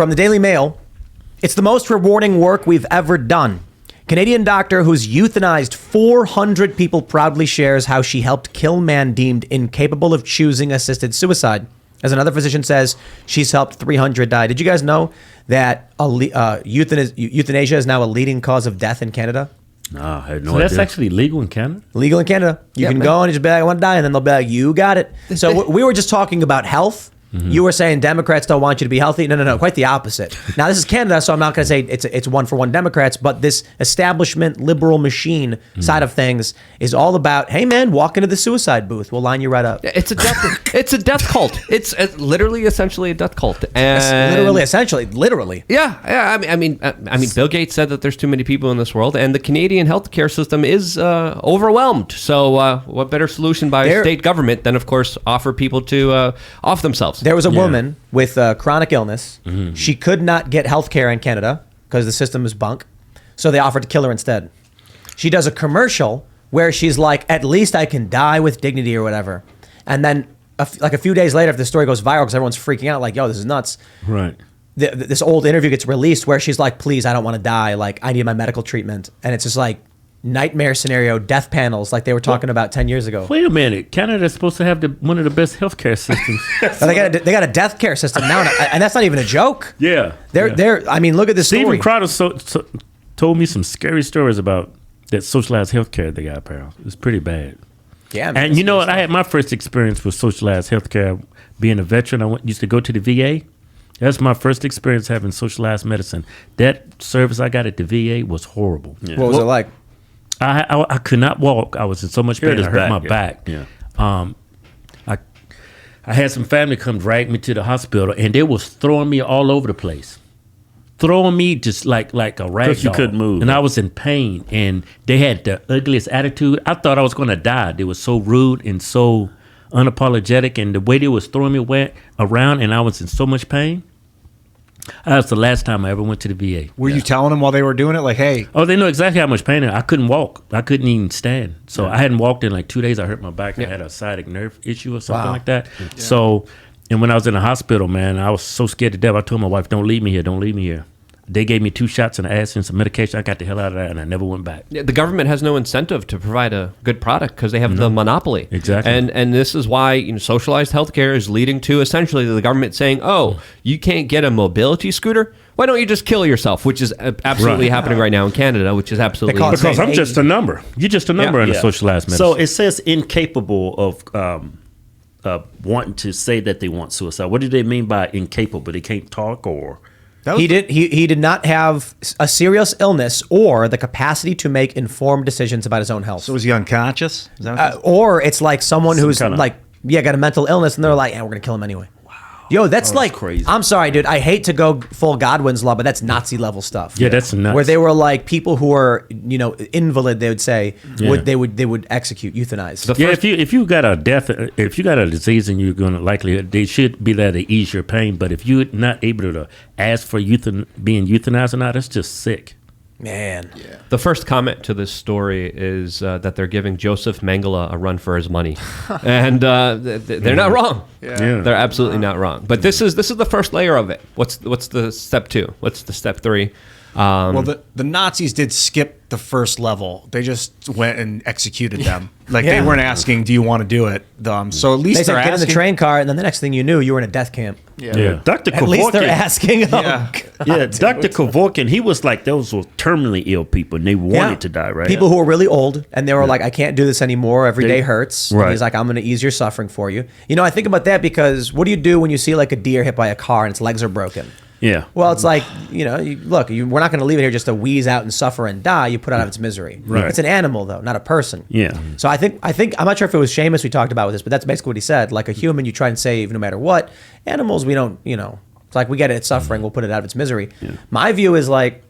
from the Daily Mail. It's the most rewarding work we've ever done. Canadian doctor who's euthanized 400 people proudly shares how she helped kill man deemed incapable of choosing assisted suicide. As another physician says, she's helped 300 die. Did you guys know that euthanasia is now a leading cause of death in Canada? No, I had no idea. That's actually legal in Canada? Legal in Canada. You can go and just be like, I want to die, and then they'll be like, you got it. So we were just talking about health. Mm-hmm. You were saying Democrats don't want you to be healthy. No, quite the opposite. Now, this is Canada, so I'm not going to say it's one-for-one Democrats, but this establishment liberal machine side of things is all about, hey, man, walk into the suicide booth. We'll line you right up. It's a death cult. It's literally, essentially a death cult. And literally. Yeah. I mean, Bill Gates said that there's too many people in this world, and the Canadian healthcare system is overwhelmed. So what better solution by a state government than, of course, offer people to off themselves? There was a woman with chronic illness. Mm-hmm. She could not get health care in Canada because the system is bunk. So they offered to kill her instead. She does a commercial where she's like, at least I can die with dignity or whatever. And then a few days later, if the story goes viral because everyone's freaking out, like, yo, this is nuts. Right. This old interview gets released where she's like, please, I don't want to die. Like, I need my medical treatment. And it's just like, nightmare scenario, death panels like they were talking about 10 years ago. Wait a minute. Canada's supposed to have one of the best healthcare systems. They got a death care system now, and that's not even a joke. Yeah. I mean, look at this story. Stephen Crowder told me some scary stories about that socialized healthcare they got, apparently. It's pretty bad. Yeah. And you know what? I had my first experience with socialized healthcare being a veteran. I used to go to the VA. That's my first experience having socialized medicine. That service I got at the VA was horrible. Yeah. What was it like? I could not walk. I was in so much pain. I hurt my back. Yeah. I had some family come drag me to the hospital, and they was throwing me all over the place, throwing me just like a rag doll. You couldn't move, and I was in pain. And they had the ugliest attitude. I thought I was going to die. They were so rude and so unapologetic, and the way they was throwing me around, and I was in so much pain. That was the last time I ever went to the VA. Were you telling them while they were doing it, like, hey? Oh, they know exactly how much pain. I couldn't walk. I couldn't even stand. So I hadn't walked in like 2 days. I hurt my back. I had a sciatic nerve issue or something like that. Yeah. So, and when I was in the hospital, man, I was so scared to death. I told my wife, don't leave me here. Don't leave me here. They gave me 2 shots in the ass and some medication. I got the hell out of that, and I never went back. Yeah, the government has no incentive to provide a good product because they have the monopoly. Exactly. And this is why socialized healthcare is leading to essentially the government saying, oh, you can't get a mobility scooter? Why don't you just kill yourself? Which is absolutely happening right now in Canada, which is absolutely... Because I'm just a number. You're just a number in a socialized medicine. So it says incapable of wanting to say that they want suicide. What do they mean by incapable? They can't talk or... He did not have a serious illness or the capacity to make informed decisions about his own health. So was he unconscious? Is that or it's like someone who's got a mental illness and they're like, we're going to kill him anyway. Yo, that's like crazy. I'm sorry, dude. I hate to go full Godwin's law, but that's Nazi level stuff. Yeah, that's nuts. Where they were like people who are, invalid. They would say they would execute, euthanize. If you got a disease and you're going to they should be there to ease your pain. But if you're not able to ask for being euthanized or not, that's just sick. Man. Yeah. The first comment to this story is that they're giving Joseph Mengele a run for his money. And they're not wrong. Yeah. They're absolutely not wrong. But this is the first layer of it. What's the step 2? What's the step 3? Well, the Nazis did skip the first level. They just went and executed them. They weren't asking, do you want to do it? So at least they said, get in the train car, and then the next thing you knew, you were in a death camp. Yeah. Dr. Kevorkian. At least they're asking. Dr. Kevorkian, he was like, those were terminally ill people, and they wanted to die, right? People who were really old, and they were like, I can't do this anymore. Every day hurts. Right. And he's like, I'm going to ease your suffering for you. I think about that because what do you do when you see like a deer hit by a car and its legs are broken? Yeah. Well, it's like, we're not going to leave it here just to wheeze out and suffer and die. You put it out of its misery. Right. It's an animal, though, not a person. Yeah. So I think I'm not sure if it was Seamus we talked about with this, but that's basically what he said. Like a human, you try and save no matter what. Animals, we don't, it's like we get it, it's suffering, we'll put it out of its misery. Yeah. My view is like,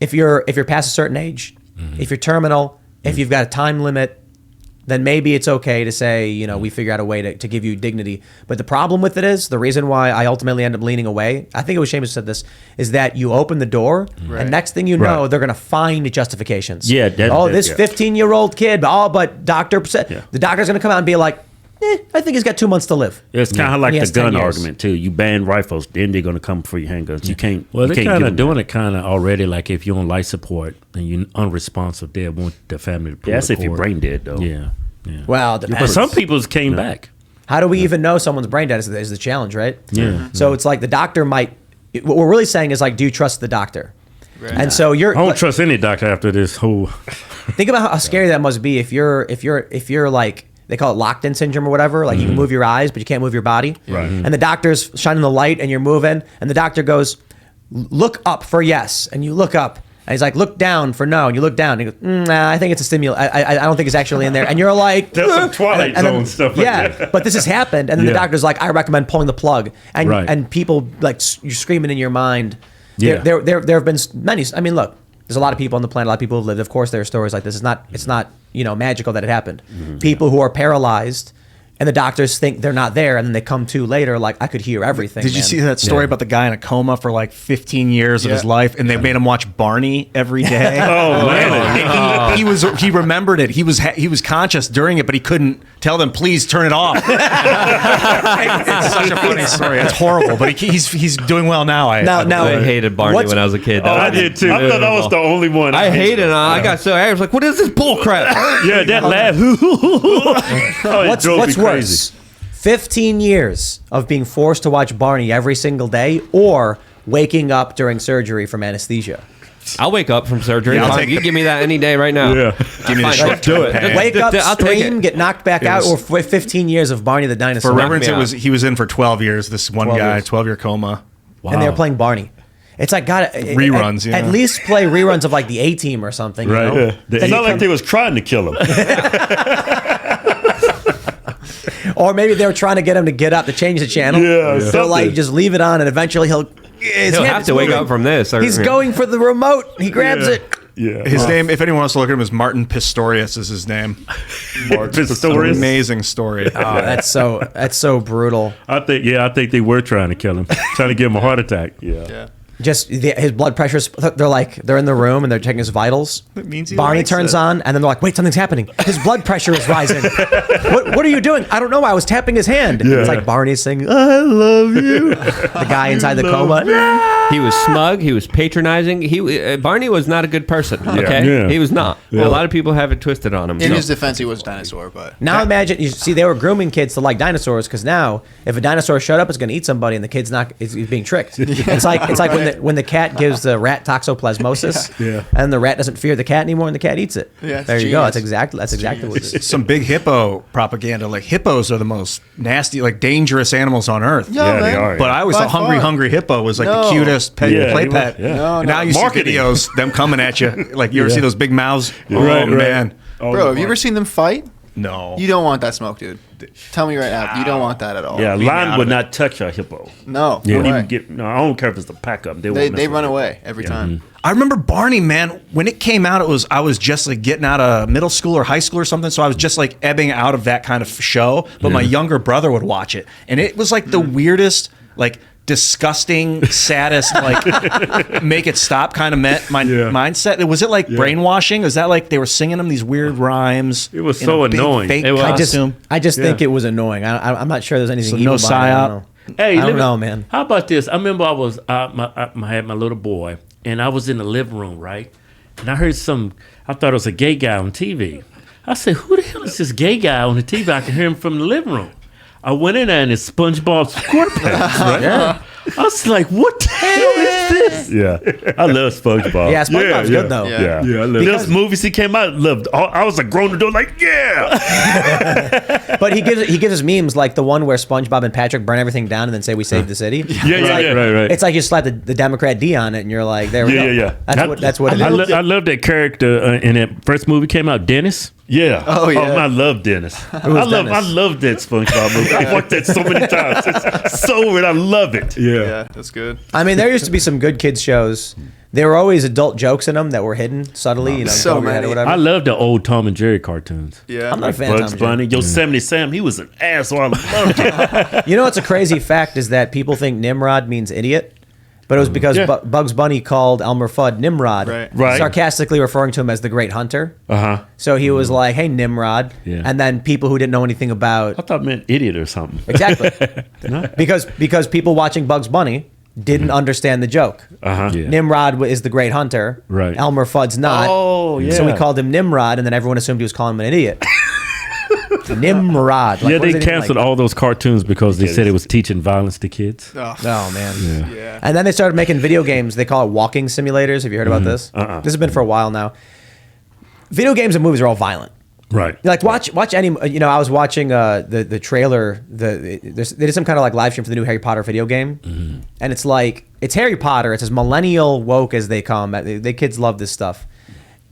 if you're past a certain age, if you're terminal, if you've got a time limit, then maybe it's okay to say, we figure out a way to give you dignity. But the problem with it is, the reason why I ultimately end up leaning away, I think it was Seamus who said this, is that you open the door, and next thing you know, they're going to find justifications. Yeah. This 15-year-old kid, but doctor said, the doctor's going to come out and be like, I think he's got 2 months to live. It's kind of And like he the has 10 gun years. argument too. You ban rifles, then they're gonna come for your handguns. You can't. Well, you they're can't kind give of them doing it kind of already. Like if you're on life support and you're unresponsive, they want the family to pull That's the if you're cord. brain dead though. Yeah. Well, it But depends. some people's came back. How do we even know someone's brain dead is the challenge, right? Yeah. So it's like the doctor might. What we're really saying is like, do you trust the doctor? And so you're. I don't trust any doctor after this whole. Think about how scary that must be if you're like, they call it locked in syndrome or whatever. Like you can move your eyes, but you can't move your body. Right. And the doctor's shining the light and you're moving, and the doctor goes, look up for yes, and you look up. And he's like, look down for no, and you look down. And he goes, nah, I think it's a stimulant. I don't think it's actually in there. And you're like, That's some Twilight and then- Zone stuff like yeah, that. but this has happened, and then the Yeah. doctor's like, I recommend pulling the plug. And Right. and people like you're screaming in your mind. Yeah. There have been many. I mean, look, there's a lot of people on the planet. A lot of people have lived. Of course, there are stories like this. It's not magical that it happened. People who are paralyzed. And the doctors think they're not there, and then they come to later, like, I could hear everything. Did you man. see that story about the guy in a coma for like 15 years of his life, and they made him watch Barney every day? Oh man. And he remembered it. He was conscious during it, but he couldn't tell them, please turn it off. It's such a funny story. It's horrible, but he's doing well now. Now, I hated Barney what's- when I was a kid. I did too. I thought I was the only one. I hated it. I got so angry. I was like, what is this bull crap? Yeah, that laugh. Oh, it What's drove me worse? crazy. 15 years of being forced to watch Barney every single day, or waking up during surgery from anesthesia. I'll wake up from surgery. Yeah, I'll Fine. take You the- give me that any day right now. Yeah. Give me the Fine, short let's do term it. pain. Wake up, I'll take scream, it. get knocked back out, or 15 years of Barney the dinosaur. For reference, me it out. was he was in for 12 years. This one 12 guy, years. 12-year coma. And they were playing Barney. It's like, God, Reruns, at yeah. least play reruns of like the A-Team or something. You know? Right. Then It's you not like come- they was trying to kill him. Or maybe they were trying to get him to get up to change the channel. Yeah, So something. like, just leave it on, and eventually he'll have to wake up from this, or- He's going for the remote. He grabs Yeah. it. Yeah. His name, if anyone wants to look at him, is Martin Pistorius. Is his name? Pistorius. Amazing story. Oh, that's so brutal. I think they were trying to kill him, trying to give him a heart attack. Yeah. Just his blood pressure's. They're in the room and they're checking his vitals. That means he Barney likes turns it. on, and then they're like, "Wait, something's happening. His blood pressure is rising. What are you doing? I don't know. I was tapping his hand." Yeah. It's like Barney's saying, "I love you." The guy inside the coma. He was smug. He was patronizing. Barney was not a good person. Okay, Yeah. he was not. Yeah. A lot of people have it twisted on him. In so. his defense, he was a dinosaur, but Now imagine, you see, they were grooming kids to like dinosaurs, because now if a dinosaur showed up, it's going to eat somebody, and the kid's not. He's being tricked. It's like when the cat gives the rat toxoplasmosis, Yeah. and the rat doesn't fear the cat anymore, and the cat eats it. Yeah, There you genius. go. That's exactly what it is. Some big hippo propaganda. Like hippos are the most nasty, like dangerous animals on earth. Yeah, they man. are. But I always By thought Hungry far. Hungry Hippo was like No. the cutest pet, Yeah, play he was- pet. yeah. No, And no. now you Marketing. see videos them coming at you. Like you ever see those big mouths? Oh Right, right. man, Oh, Bro, have you ever seen them fight? no. You don't want that smoke, dude. Tell me right now. You don't want that at all. Yeah, Leave me out lion of would it. not touch a hippo. No. They no wouldn't way. even get. No, I don't care if it's the pack up. They They run away every time. I remember Barney, man. When it came out, I was just like getting out of middle school or high school or something. So I was just like ebbing out of that kind of show. But my younger brother would watch it, and it was like the weirdest, like disgusting, saddest, like make it stop kind of mindset. Was it like brainwashing? Was that like they were singing them these weird rhymes? It was in so a big annoying. Fake It was. costume. I just think it was annoying. I'm not sure there's anything So evil no about it. I psyop? don't know. Hey, I don't know, man. How about this? I remember I was I had my little boy, and I was in the living room, right? And I heard I thought it was a gay guy on TV. I said, "Who the hell is this gay guy on the TV? I can hear him from the living room." I went in there and it's SpongeBob SquarePants, right? Yeah. I was like, "What the hell is this?" Yeah, I love SpongeBob. Yeah, SpongeBob's good, though. Yeah, Yeah. I love those movies he came out. Loved. I was a grown adult, like yeah. But he gives us memes like the one where SpongeBob and Patrick burn everything down and then say we saved the city. Yeah, right. It's like you slap the Democrat D on it and you're like, there we go. Yeah. That's what it is. I love that character in that first movie came out, Dennis. Yeah. Oh, yeah. I love Dennis. I Dennis? love that SpongeBob movie. I've watched that so many times. It's so weird. I love it. Yeah, that's good. I mean, there used to be some good kids shows. There were always adult jokes in them that were hidden subtly, you know, So over your head or many. whatever. I love the old Tom and Jerry cartoons. Yeah. I'm not a fan of Bugs Tom and Jerry. Bunny, Yosemite Sam, he was an asshole. I loved it. You know what's a crazy fact is that people think Nimrod means idiot, But it was because Bugs Bunny called Elmer Fudd Nimrod, Right. sarcastically referring to him as the Great Hunter. So he was like, "Hey, Nimrod," and then people who didn't know anything about I thought it meant idiot or something. exactly because people watching Bugs Bunny didn't understand the joke. Nimrod is the Great Hunter. Right. Elmer Fudd's not. Oh, yeah. So we called him Nimrod, and then everyone assumed he was calling him an idiot. Nimrod. Like, Yeah, what is they it even canceled like? all those cartoons because they said it was teaching violence to kids. Oh man. Yeah. And then they started making video games. They call it walking simulators. Have you heard about this? This has been for a while now. Video games and movies are all violent. Right. Like watch any. I was watching the trailer. They did some kind of like live stream for the new Harry Potter video game, and it's like it's Harry Potter. It's as millennial woke as they come. The kids love this stuff.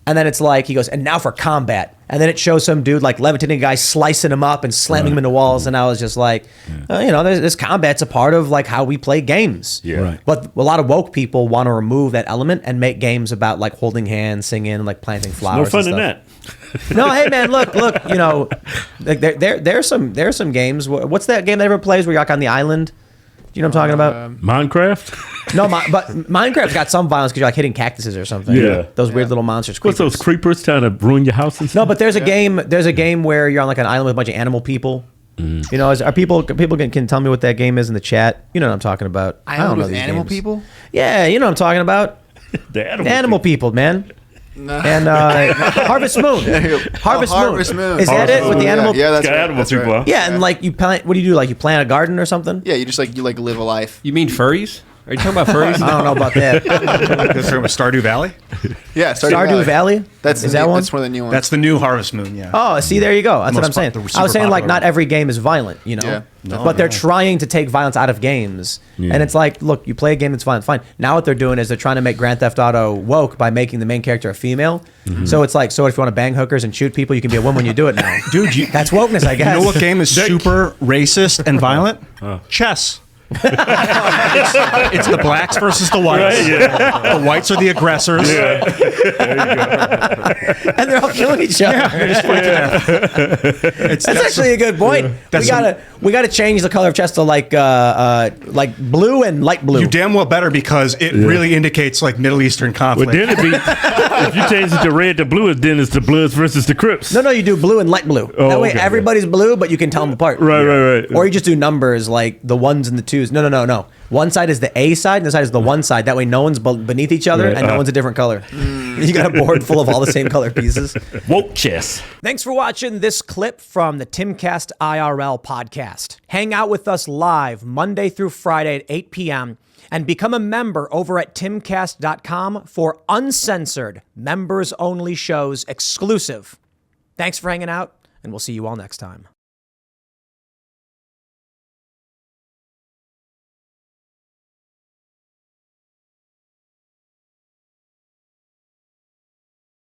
And then it's like he goes, and now for combat. And then it shows some dude like levitating a guy, slicing him up and slamming him into walls. And I was just like, this combat's a part of like how we play games. Yeah. Right. But a lot of woke people want to remove that element and make games about like holding hands, singing, and like planting flowers. No fun and in stuff. that. No, hey man, look, like there's some games. What's that game that everyone plays where you're like on the island? Do you know what I'm talking about? Minecraft? No, but Minecraft's got some violence because you're like hitting cactuses or something. Yeah. Those weird little monsters. What's those creepers trying to ruin your house and stuff? No, but there's a game. There's a game where you're on like an island with a bunch of animal people. Are people can tell me what that game is in the chat? You know what I'm talking about. I don't know these animal games. people. Yeah, you know what I'm talking about. The Animal people, man. And Harvest Moon. Harvest Moon. Is that it with the animal? Yeah, that's Got right. animal That's people. right. Yeah, and like you plant. What do you do? Like you plant a garden or something? Yeah, you just like live a life. You mean furries? Are you talking about furries? I don't know about that. That's from Stardew Valley. Yeah, Stardew Valley. That's is that one? That's one of the new ones. That's the new Harvest Moon. Yeah. Oh, see, there you go. That's what I'm Most saying. the I was saying like super not popular every game is violent, Yeah. but they're trying to take violence out of games. And it's like, look, you play a game that's violent, fine. Now what they're doing is they're trying to make Grand Theft Auto woke by making the main character a female. So it's like, so if you want to bang hookers and shoot people, you can be a woman when you do it now. Dude, That's wokeness, I guess. You know what game is super racist and violent? Chess. It's the blacks versus the whites. The whites are the aggressors. And they're all killing each other. That's actually a good point. We gotta change the color of chess to like blue and light blue. You damn well better because it really indicates like Middle Eastern conflict. But then it'd be, if you change it to red to blue, then it's the Bloods versus the Crips. No, you do blue and light blue. Oh, that way okay. everybody's blue, but you can tell them apart. Right. Or you just do numbers like the ones and the twos. No. One side is the A side, and the side is the one side. That way no one's beneath each other, Right. and no one's a different color. You got a board full of all the same color pieces. Woke chess. Thanks for watching this clip from the Timcast IRL podcast. Hang out with us live Monday through Friday at 8 p.m. and become a member over at timcast.com for uncensored, members-only shows exclusive. Thanks for hanging out, and we'll see you all next time.